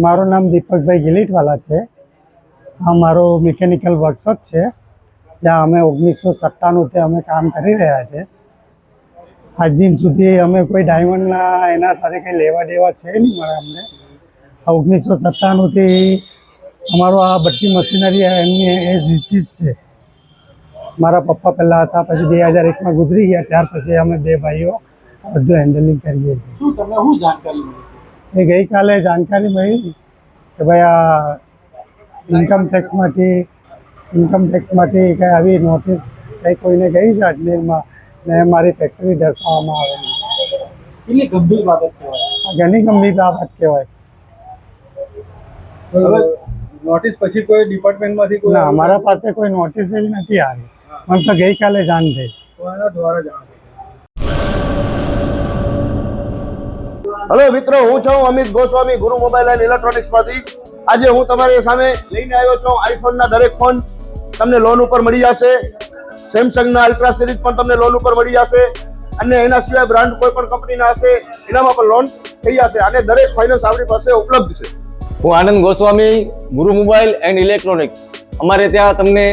મારું નામ દીપકભાઈ ગિલીટવાલા છે. આ મારો મિકેનિકલ વર્કશોપ છે, જ્યાં અમે 1997થી અમે કામ કરી રહ્યા છે. આજ દિન સુધી અમે કોઈ ડાયમંડના એના સાથે કંઈ લેવા દેવા છે નહીં મળે અમને. આ 1997થી અમારો આ બધી મશીનરી એમની એ છે. મારા પપ્પા પહેલાં હતા, પછી 2001માં ગુજરી ગયા. ત્યાર પછી અમે બે ભાઈઓ બધું હેન્ડલિંગ કરીએ છીએ. શું તમને શું જાણકારી મળી? એ ગઈકાલે જાણકારી મળી કે ભાઈ આ ઇન્કમ ટેક્સમાંથી કંઈ આવી નોટિસ કંઈ કોઈને ગઈ છે અજમેરમાં, ને મારી ફેક્ટરી દર્શાવવામાં આવેલી. કેટલી ગંભીર બાબત કહેવાય? આ ઘણી ગંભીર બાબત કહેવાય. હવે નોટિસ પછી કોઈ ડિપાર્ટમેન્ટમાંથી કોઈ ના, અમારા પાસે કોઈ નોટિસ જ નથી આવી. મને તો ગઈકાલે જાણ થઈ. કોના દ્વારા જાણ થઈ? હેલો મિત્રો, હું છું અમિત ગોસ્વામી, ગુરુ મોબાઈલ એન્ડ ઇલેક્ટ્રોનિક્સમાંથી. આજે હું તમારી સામે લઈને આવ્યો છું આઈફોનના દરેક ફોન તમને લોન ઉપર મળી જશે. સેમસંગના અલ્ટ્રા સિરીઝ પણ તમને લોન ઉપર મળી જશે, અને એના સિવાય બ્રાન્ડ કોઈ પણ કંપનીના હશે એનામાં પણ લોન થઈ જશે, અને દરેક ફાઇનાન્સ આપણી પાસે ઉપલબ્ધ છે. હું આનંદ ગોસ્વામી, ગુરુ મોબાઈલ એન્ડ ઇલેક્ટ્રોનિક્સ. અમારે ત્યાં તમને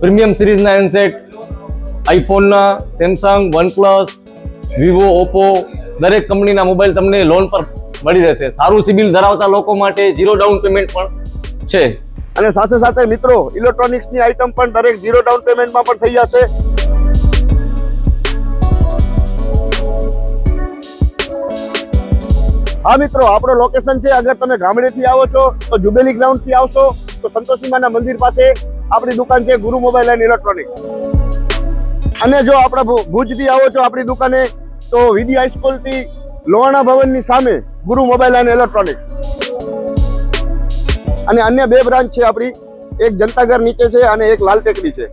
પ્રીમિયમ સિરીઝના હેન્ડસેટ, આઈફોનના, સેમસંગ, વનપ્લસ, વિવો, ઓપ્પો દરેક કંપનીના મોબાઈલ તમને લોન પર મળી રહેશે. સારું સિબિલ ધરાવતા લોકો માટે 0 ડાઉન પેમેન્ટ પણ છે. અને સાથે સાથે મિત્રો, ઇલેક્ટ્રોનિક્સની આઇટમ પણ દરેક 0 ડાઉન પેમેન્ટમાં પણ થઈ જશે. હા મિત્રો, આપણો લોકેશન છે, અગર તમે ગામડેથી આવો છો તો જુબેલી ગ્રાઉન્ડથી આવશો તો સંતોષીમાના મંદિર પાસે આપણી દુકાન છે, ગુરુ મોબાઈલ એન્ડ ઇલેક્ટ્રોનિક્સ. અને જો આપણા ભુજથી આવો છો આપણી દુકાને તો વીડી હાઈસ્કૂલથી લોહાણા ભવનની સામે ગુરુ મોબાઈલ એન્ડ ઇલેક્ટ્રોનિક્સ. અને અન્ય બે બ્રાન્ચ છે આપણી, એક જનતાગર નીચે છે અને એક લાલ ટેકરી છે.